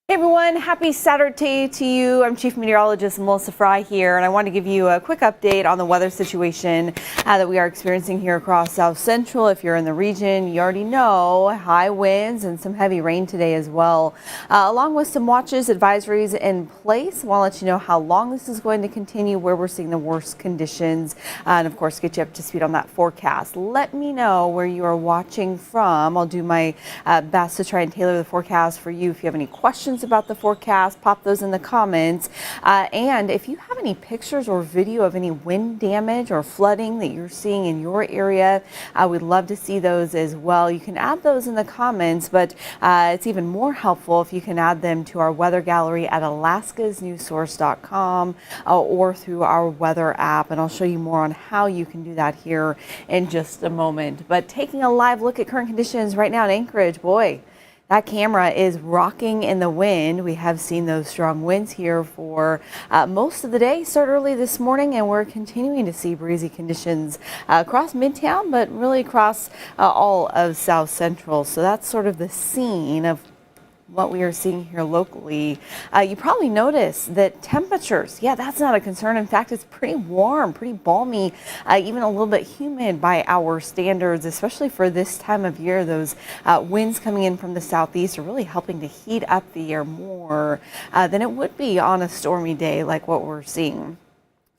Hey everyone, happy Saturday to you. I'm Chief Meteorologist Melissa Frey here, and I want to give you a quick update on the weather situation that we are experiencing here across South Central. If you're in the region, you already know high winds and some heavy rain today as well, along with some watches, advisories in place. I want to let you know how long this is going to continue, where we're seeing the worst conditions, and of course get you up to speed on that forecast. Let me know where you are watching from. I'll do my best to try and tailor the forecast for you. If you have any questions about the forecast, pop those in the comments. And if you have any pictures or video of any wind damage or flooding that you're seeing in your area, I would love to see those as well. You can add those in the comments, but it's even more helpful if you can add them to our weather gallery at alaskasnewssource.com or through our weather app. And I'll show you more on how you can do that here in just a moment. But taking a live look at current conditions right now in Anchorage, boy, that camera is rocking in the wind. We have seen those strong winds here for most of the day. Start early this morning, and we're continuing to see breezy conditions across Midtown, but really across all of South Central. So that's sort of the scene of what we are seeing here locally. You probably noticed that temperatures, yeah, that's not a concern. In fact, it's pretty warm, pretty balmy, even a little bit humid by our standards, especially for this time of year. Those winds coming in from the southeast are really helping to heat up the air more than it would be on a stormy day like what we're seeing.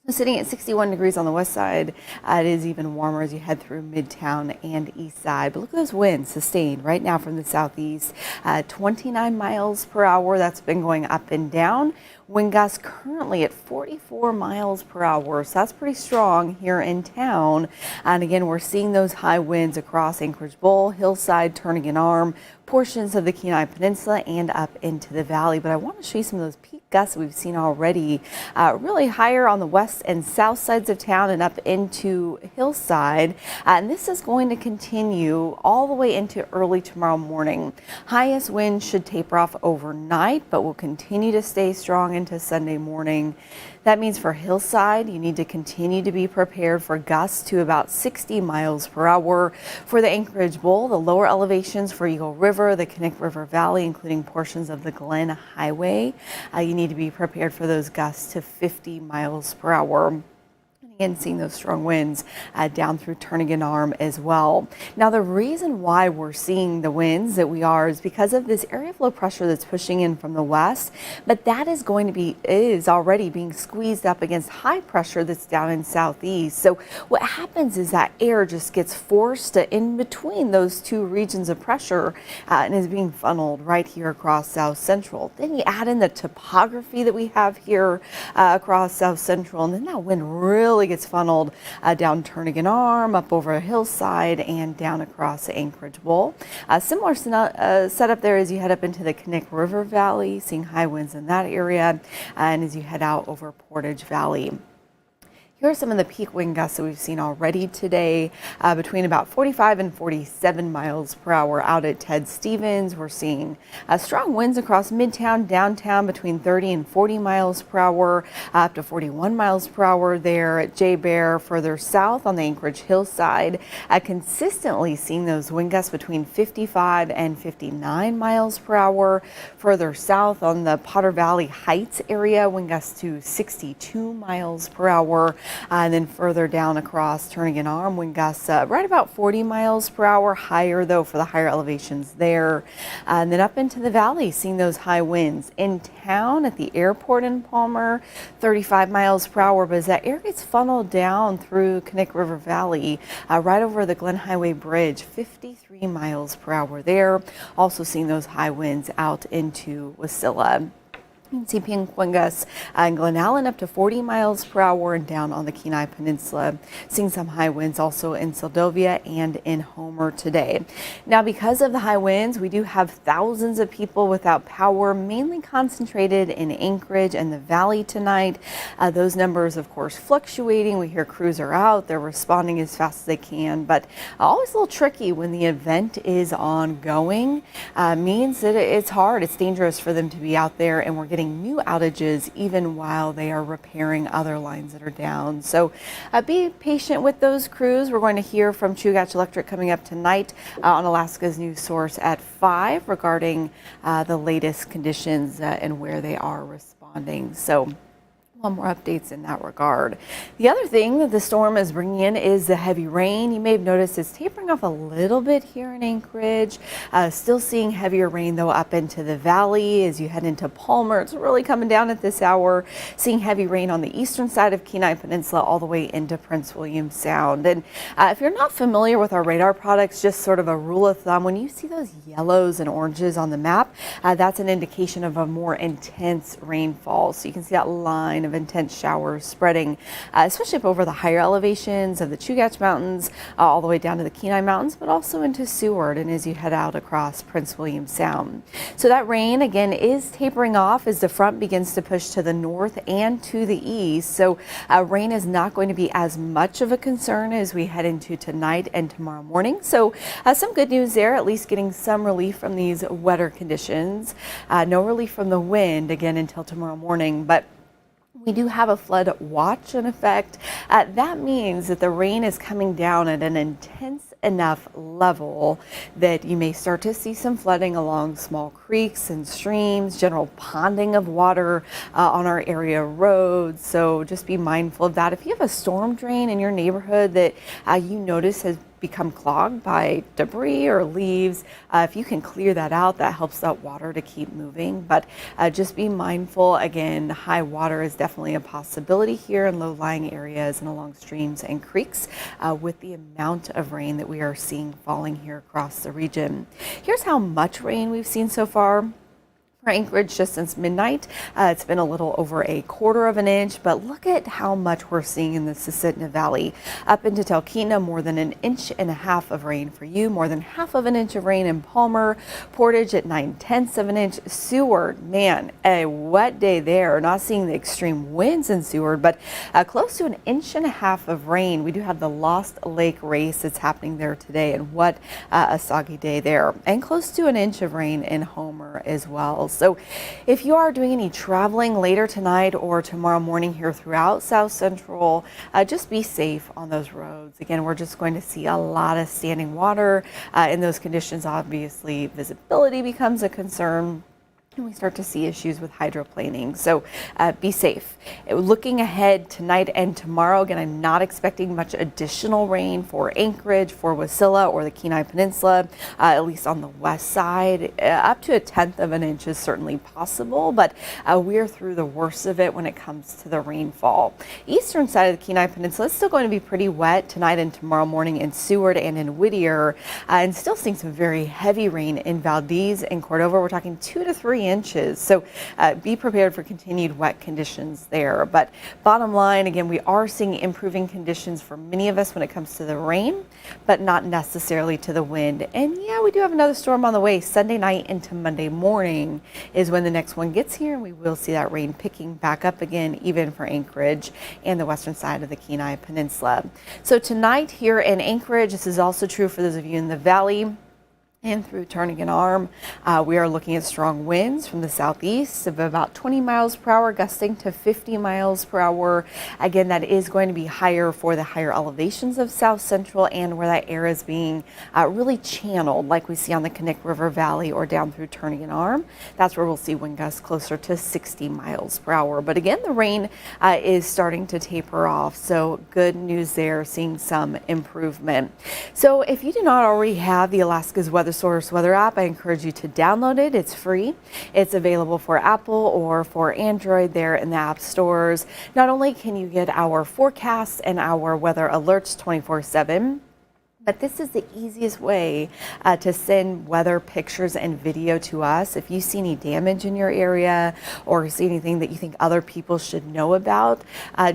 Sitting at 61 degrees on the west side, it is even warmer as you head through Midtown and east side. But look at those winds sustained right now from the southeast, 29 miles per hour. That's been going up and down. Wind gusts currently at 44 miles per hour. So that's pretty strong here in town. And again, we're seeing those high winds across Anchorage Bowl, Hillside, Turning an Arm, portions of the Kenai Peninsula and up into the valley. But I want to show you some of those peak gusts we've seen already, really higher on the west and south sides of town and up into Hillside. And this is going to continue all the way into early tomorrow morning. Highest wind should taper off overnight, but will continue to stay strong into Sunday morning. That means for Hillside, you need to continue to be prepared for gusts to about 60 miles per hour. For the Anchorage Bowl, the lower elevations for Eagle River, the Connect River Valley, including portions of the Glen Highway, you need to be prepared for those gusts to 50 miles per hour. And seeing those strong winds down through Turning an Arm as well. Now, the reason why we're seeing the winds that we are is because of this area of low pressure that's pushing in from the west, but that is already being squeezed up against high pressure that's down in southeast. So what happens is that air just gets forced in between those two regions of pressure and is being funneled right here across South Central. Then you add in the topography that we have here across South Central, and then that wind really gets funneled down Turning an Arm, up over a hillside, and down across the Anchorage Bowl. Similar setup there as you head up into the Connect River Valley, seeing high winds in that area, and as you head out over Portage Valley. Here are some of the peak wind gusts that we've seen already today, between about 45 and 47 miles per hour out at Ted Stevens. We're seeing strong winds across Midtown, downtown between 30 and 40 miles per hour, up to 41 miles per hour there at J Bear. Further south on the Anchorage Hillside, consistently seeing those wind gusts between 55 and 59 miles per hour. Further south on the Potter Valley Heights area, wind gusts to 62 miles per hour. And then further down across Turning an Arm, wind gusts right about 40 miles per hour, higher though for the higher elevations there. And then up into the valley, seeing those high winds. In town at the airport in Palmer, 35 miles per hour, but as that air gets funneled down through Connect River Valley, right over the Glen Highway Bridge, 53 miles per hour there. Also seeing those high winds out into Wasilla. You can see pink wind gusts in Glen Allen up to 40 miles per hour and down on the Kenai Peninsula. Seeing some high winds also in Seldovia and in Homer today. Now, because of the high winds, we do have thousands of people without power, mainly concentrated in Anchorage and the Valley tonight. Those numbers, of course, fluctuating. We hear crews are out. They're responding as fast as they can, but always a little tricky when the event is ongoing. Means that it's hard. It's dangerous for them to be out there, and we're getting getting new outages even while they are repairing other lines that are down. So be patient with those crews. We're going to hear from Chugach Electric coming up tonight on Alaska's news source at 5 regarding the latest conditions and where they are responding. So more updates in that regard. The other thing that the storm is bringing in is the heavy rain. You may have noticed it's tapering off a little bit here in Anchorage. Still seeing heavier rain though up into the valley as you head into Palmer. It's really coming down at this hour. Seeing heavy rain on the eastern side of Kenai Peninsula all the way into Prince William Sound. And if you're not familiar with our radar products, just sort of a rule of thumb, when you see those yellows and oranges on the map, that's an indication of a more intense rainfall. So you can see that line of intense showers spreading, especially up over the higher elevations of the Chugach Mountains, all the way down to the Kenai Mountains, but also into Seward and as you head out across Prince William Sound. So that rain again is tapering off as the front begins to push to the north and to the east. So rain is not going to be as much of a concern as we head into tonight and tomorrow morning. So some good news there, at least getting some relief from these wetter conditions. No relief from the wind again until tomorrow morning, but we do have a flood watch in effect. That means that the rain is coming down at an intense enough level that you may start to see some flooding along small creeks and streams, general ponding of water on our area roads. So just be mindful of that. If you have a storm drain in your neighborhood that you notice has become clogged by debris or leaves, if you can clear that out, that helps that water to keep moving. But just be mindful. Again, high water is definitely a possibility here in low-lying areas and along streams and creeks with the amount of rain that we are seeing falling here across the region. Here's how much rain we've seen so far. For Anchorage, just since midnight, it's been a little over 1/4 of an inch, but look at how much we're seeing in the Susitna Valley. Up into Talkeetna, more than 1.5 inches of rain for you, more than 1/2 inch of rain in Palmer, Portage at 9/10 of an inch, Seward, man, a wet day there. Not seeing the extreme winds in Seward, but close to 1.5 inches of rain. We do have the Lost Lake race that's happening there today, and what a soggy day there. And close to 1 inch of rain in Homer as well. So if you are doing any traveling later tonight or tomorrow morning here throughout South Central, just be safe on those roads. Again, we're just going to see a lot of standing water in those conditions. Obviously, visibility becomes a concern. And we start to see issues with hydroplaning. So be safe. Looking ahead tonight and tomorrow, again, I'm not expecting much additional rain for Anchorage, for Wasilla, or the Kenai Peninsula, at least on the west side. Up to 1/10 of an inch is certainly possible, but we're through the worst of it when it comes to the rainfall. Eastern side of the Kenai Peninsula is still going to be pretty wet tonight and tomorrow morning in Seward and in Whittier, and still seeing some very heavy rain in Valdez and Cordova. We're talking 2 to 3 inches. So be prepared for continued wet conditions there. But bottom line, again, we are seeing improving conditions for many of us when it comes to the rain, but not necessarily to the wind. And yeah, we do have another storm on the way. Sunday night into Monday morning is when the next one gets here, and we will see that rain picking back up again, even for Anchorage and the western side of the Kenai Peninsula. So tonight here in Anchorage, this is also true for those of you in the valley and through Turning an Arm, we are looking at strong winds from the southeast of about 20 miles per hour, gusting to 50 miles per hour. Again, that is going to be higher for the higher elevations of South Central and where that air is being really channeled, like we see on the Knik River Valley or down through Turning an Arm. That's where we'll see wind gusts closer to 60 miles per hour. But again, the rain is starting to taper off. So good news there, seeing some improvement. So if you do not already have the Alaska's Weather Source weather app, I encourage you to download it. It's free. It's available for Apple or for Android there in the app stores. Not only can you get our forecasts and our weather alerts 24/7, but this is the easiest way to send weather pictures and video to us. If you see any damage in your area or see anything that you think other people should know about,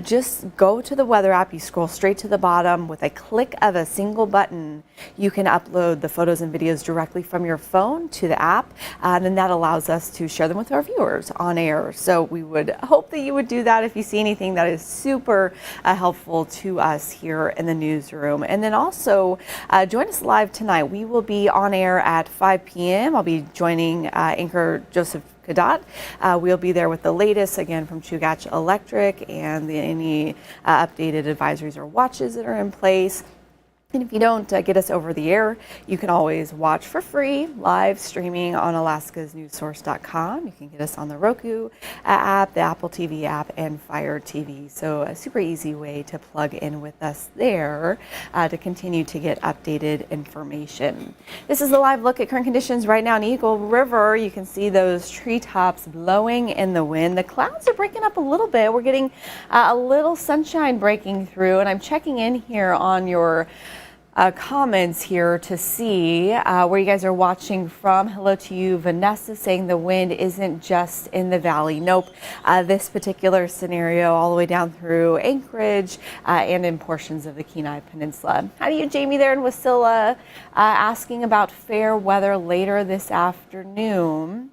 just go to the weather app. You scroll straight to the bottom. With a click of a single button, you can upload the photos and videos directly from your phone to the app, and that allows us to share them with our viewers on air. So we would hope that you would do that if you see anything that is super helpful to us here in the newsroom. And then also, join us live tonight. We will be on air at 5 p.m. I'll be joining anchor Joseph Cadot. We'll be there with the latest, again, from Chugach Electric and any updated advisories or watches that are in place. And if you don't get us over the air, you can always watch for free live streaming on alaskasnewssource.com. You can get us on the Roku app, the Apple TV app, and Fire TV. So a super easy way to plug in with us there to continue to get updated information. This is a live look at current conditions right now in Eagle River. You can see those treetops blowing in the wind. The clouds are breaking up a little bit. We're getting a little sunshine breaking through, and I'm checking in here on your comments here to see where you guys are watching from. Hello to you, Vanessa, saying the wind isn't just in the valley. Nope, this particular scenario all the way down through Anchorage and in portions of the Kenai Peninsula. How do you, Jamie there in Wasilla, asking about fair weather later this afternoon?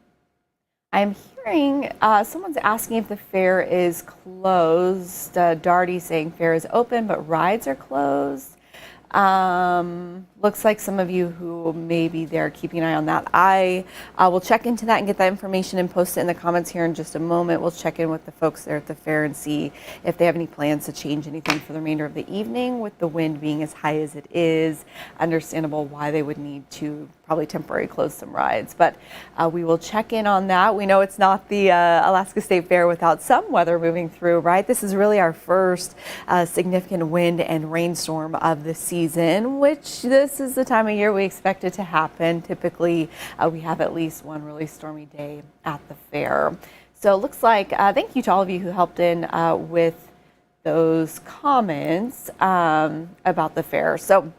I'm hearing someone's asking if the fair is closed. Darty saying fair is open, but rides are closed. Looks like some of you who may be there keeping an eye on that. I will check into that and get that information and post it in the comments here in just a moment. We'll check in with the folks there at the fair and see if they have any plans to change anything for the remainder of the evening. With the wind being as high as it is, understandable why they would need to probably temporarily close some rides, but we will check in on that. We know it's not the Alaska State Fair without some weather moving through, right? This is really our first significant wind and rainstorm of the season, which this is the time of year we expect it to happen. Typically, we have at least one really stormy day at the fair. So it looks like, thank you to all of you who helped in with those comments about the fair. So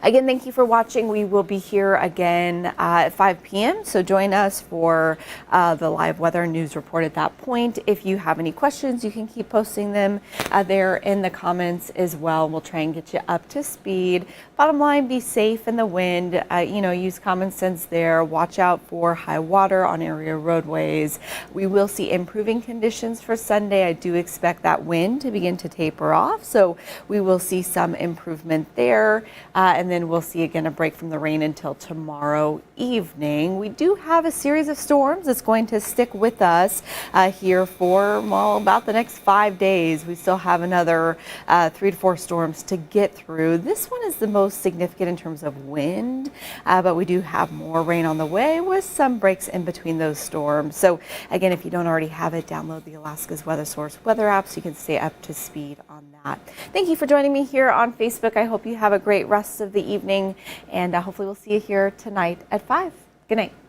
again, thank you for watching. We will be here again at 5 p.m. So join us for the live weather news report at that point. If you have any questions, you can keep posting them there in the comments as well. We'll try and get you up to speed. Bottom line, be safe in the wind. Use common sense there. Watch out for high water on area roadways. We will see improving conditions for Sunday. I do expect that wind to begin to taper off. So we will see some improvement there. And then we'll see again a break from the rain until tomorrow evening. We do have a series of storms that's going to stick with us here for, well, about the next 5 days. We still have another 3 to 4 storms to get through. This one is the most significant in terms of wind, but we do have more rain on the way with some breaks in between those storms. So again, if you don't already have it, download the Alaska's Weather Source weather app so you can stay up to speed on that. Thank you for joining me here on Facebook. I hope you have a great rest of the evening, and hopefully we'll see you here tonight at 5. Good night.